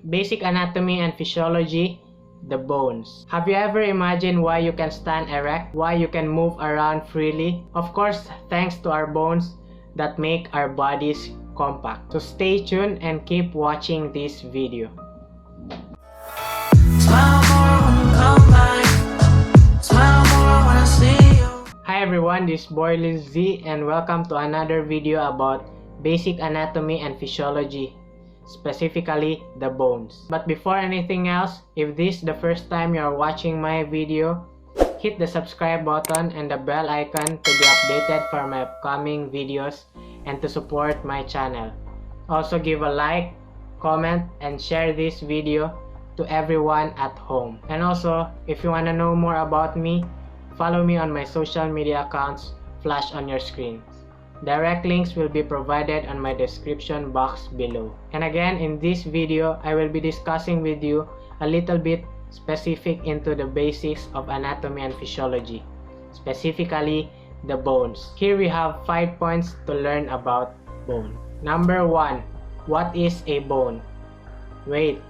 basic anatomy and physiology, the bones. Have you ever imagined why you can stand erect, why you can move around freely? Of course, thanks to our bones that make our bodies compact. So stay tuned and keep watching this video. Hi everyone, this is Boy Z and welcome to another video about basic anatomy and physiology, specifically the bones. But before anything else, if this is the first time you are watching my video, hit the subscribe button and the bell icon to be updated for my upcoming videos and to support my channel. Also give a like, comment, and share this video to everyone at home. And also, if you want to know more about me, follow me on my social media accounts flash on your screen. Direct links will be provided on my description box below. And again, in this video, I will be discussing with you a little bit specific into the basics of anatomy and physiology, specifically the bones. Here we have 5 points to learn about bone. Number 1, what is a bone? Wait,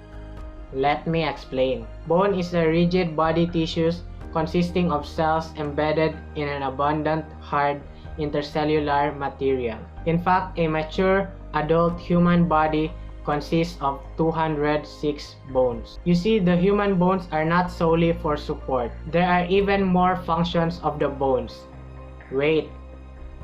let me explain. Bone is a rigid body tissues consisting of cells embedded in an abundant hard intercellular material. In fact, a mature adult human body consists of 206 bones. You see, the human bones are not solely for support. There are even more functions of the bones. Wait,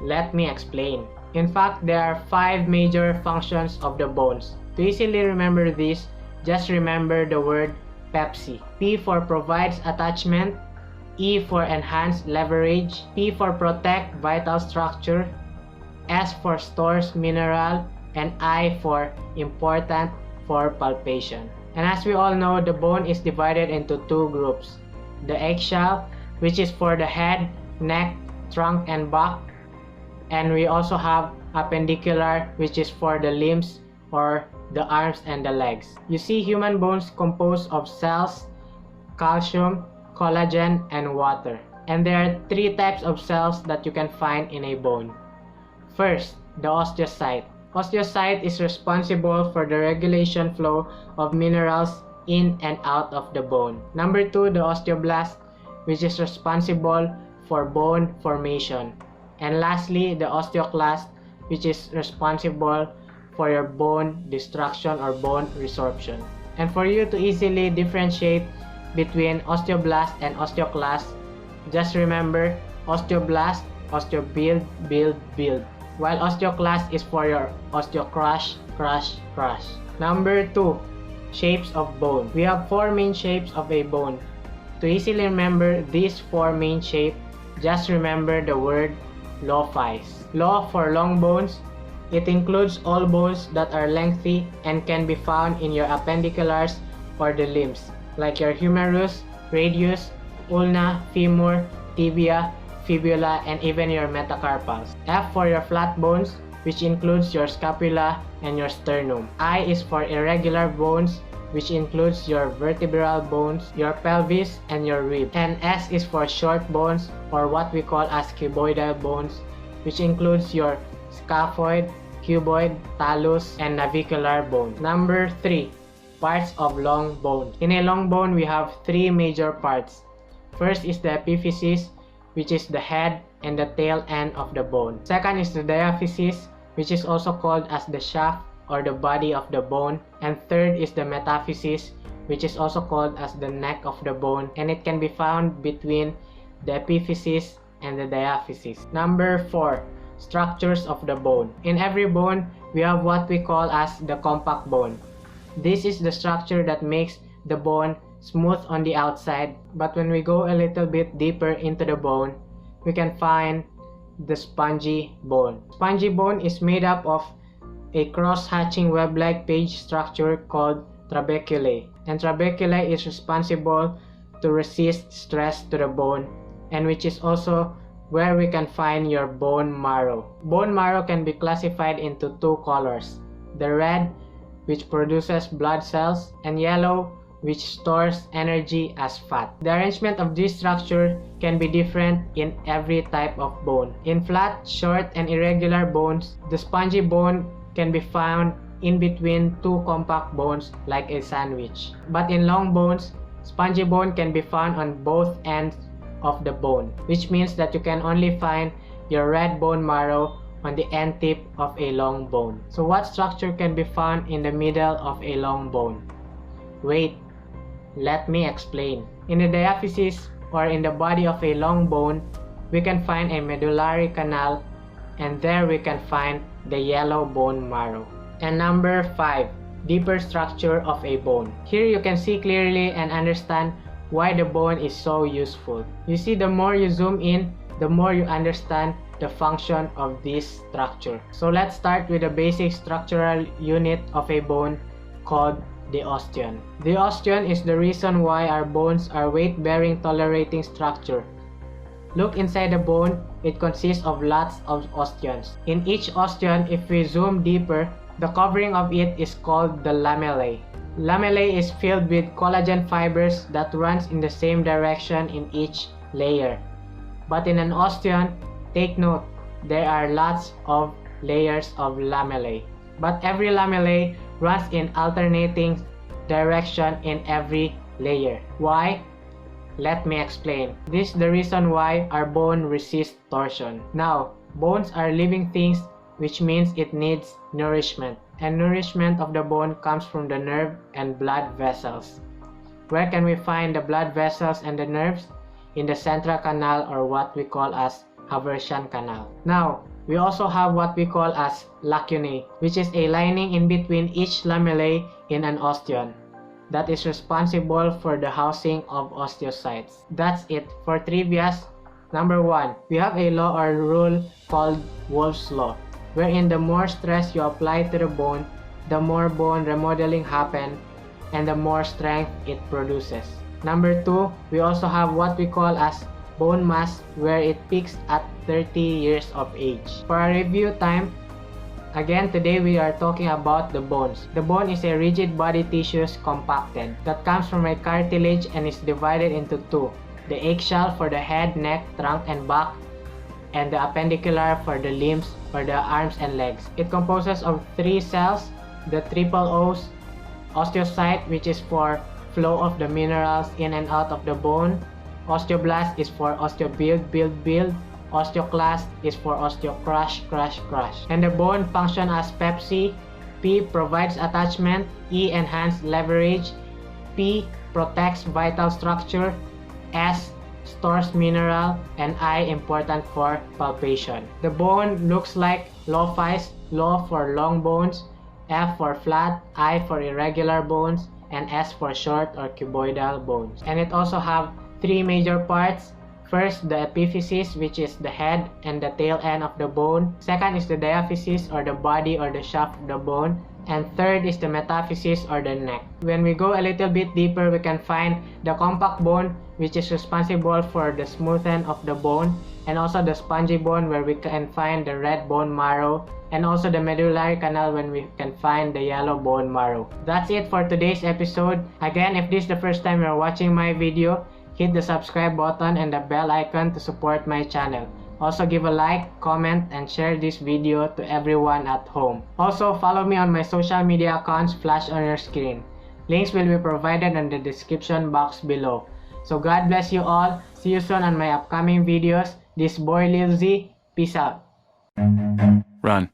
let me explain. In fact, there are 5 major functions of the bones. To easily remember this, just remember the word Pepsi. P for provides attachment, E for enhance leverage, P for protect vital structure, S for stores mineral, and I for important for palpation. And as we all know, the bone is divided into 2 groups. The eggshell, which is for the head, neck, trunk, and back. And we also have appendicular, which is for the limbs or the arms and the legs. You see, human bones composed of cells, calcium, collagen, and water. And there are 3 types of cells that you can find in a bone. First, the osteocyte. Osteocyte is responsible for the regulation flow of minerals in and out of the bone. Number 2, the osteoblast, which is responsible for bone formation. And lastly, the osteoclast, which is responsible for your bone destruction or bone resorption. And for you to easily differentiate between osteoblast and osteoclast, just remember osteoblast, osteoBUILD, build. While osteoclast is for your osteoCRUSH, crush. Number 2, shapes of bone. We have 4 main shapes of a bone. To easily remember these 4 main shapes, just remember the word LOFIS. Law for long bones. It includes all bones that are lengthy and can be found in your appendiculars or the limbs, like your humerus, radius, ulna, femur, tibia, fibula, and even your metacarpals. F for your flat bones, which includes your scapula and your sternum. I is for irregular bones, which includes your vertebral bones, your pelvis, and your rib. And S is for short bones, or what we call as cuboidal bones, which includes your scaphoid, cuboid, talus, and navicular bones. Number 3, parts of long bone. In a long bone, we have 3 major parts. First is the epiphysis, which is the head and the tail end of the bone. Second is the diaphysis, which is also called as the shaft or the body of the bone. And third is the metaphysis, which is also called as the neck of the bone, and it can be found between the epiphysis and the diaphysis. Number 4, structures of the bone. In every bone, we have what we call as the compact bone. This is the structure that makes the bone smooth on the outside, but when we go a little bit deeper into the bone, we can find the spongy bone. Spongy bone is made up of a cross-hatching web-like page structure called trabeculae, and trabeculae is responsible to resist stress to the bone, and which is also where we can find your bone marrow. Bone marrow can be classified into 2 colors, the red, which produces blood cells, and yellow, which stores energy as fat. The arrangement of this structure can be different in every type of bone. In flat, short, and irregular bones, the spongy bone can be found in between two compact bones like a sandwich. But in long bones, spongy bone can be found on both ends of the bone, which means that you can only find your red bone marrow on the end tip of a long bone. So what structure can be found in the middle of a long bone? Wait, let me explain. In the diaphysis, or in the body of a long bone, we can find a medullary canal, and there we can find the yellow bone marrow. And number 5, deeper structure of a bone. Here you can see clearly and understand why the bone is so useful. You see, the more you zoom in, the more you understand the function of this structure. So let's start with the basic structural unit of a bone called the osteon. The osteon is the reason why our bones are weight-bearing tolerating structure. Look inside the bone, it consists of lots of osteons. In each osteon, if we zoom deeper, the covering of it is called the lamellae. Lamellae is filled with collagen fibers that runs in the same direction in each layer. But in an osteon, take note, there are lots of layers of lamellae. But every lamellae runs in alternating direction in every layer. Why? Let me explain. This is the reason why our bone resists torsion. Now, bones are living things, which means it needs nourishment. And nourishment of the bone comes from the nerve and blood vessels. Where can we find the blood vessels and the nerves? In the central canal, or what we call as Haversian canal. Now, we also have what we call as lacunae, which is a lining in between each lamellae in an osteon that is responsible for the housing of osteocytes. That's it for trivias. Number 1, we have a law or rule called Wolff's Law, wherein the more stress you apply to the bone, the more bone remodeling happens and the more strength it produces. Number 2, we also have what we call as bone mass, where it peaks at 30 years of age. For our review time, again today we are talking about the bones. The bone is a rigid body tissues compacted that comes from a cartilage and is divided into two: the eggshell for the head, neck, trunk, and back, and the appendicular for the limbs or the arms and legs. It composes of 3 cells, the triple O's, osteocyte, which is for flow of the minerals in and out of the bone, osteoblast is for osteoBUILD, build, osteoclast is for osteoCRUSH, crush. And the bone function as Pepsi. P provides attachment, E enhances leverage, P protects vital structure, S stores mineral, and I important for palpation. The bone looks like LOFIS, Lo for long bones, F for flat, I for irregular bones, and S for short or cuboidal bones. And it also have 3 major parts. First, the epiphysis, which is the head and the tail end of the bone. Second is the diaphysis, or the body or the shaft of the bone. And third is the metaphysis, or the neck. When we go a little bit deeper, we can find the compact bone, which is responsible for the smoothing of the bone, and also the spongy bone, where we can find the red bone marrow, and also the medullary canal, when we can find the yellow bone marrow. That's it for today's episode. Again, if this is the first time you're watching my video, hit the subscribe button and the bell icon to support my channel. Also give a like, comment, and share this video to everyone at home. Also follow me on my social media accounts flashed on your screen. Links will be provided in the description box below. So God bless you all. See you soon on my upcoming videos. This boy Lil Z. Peace out. Run.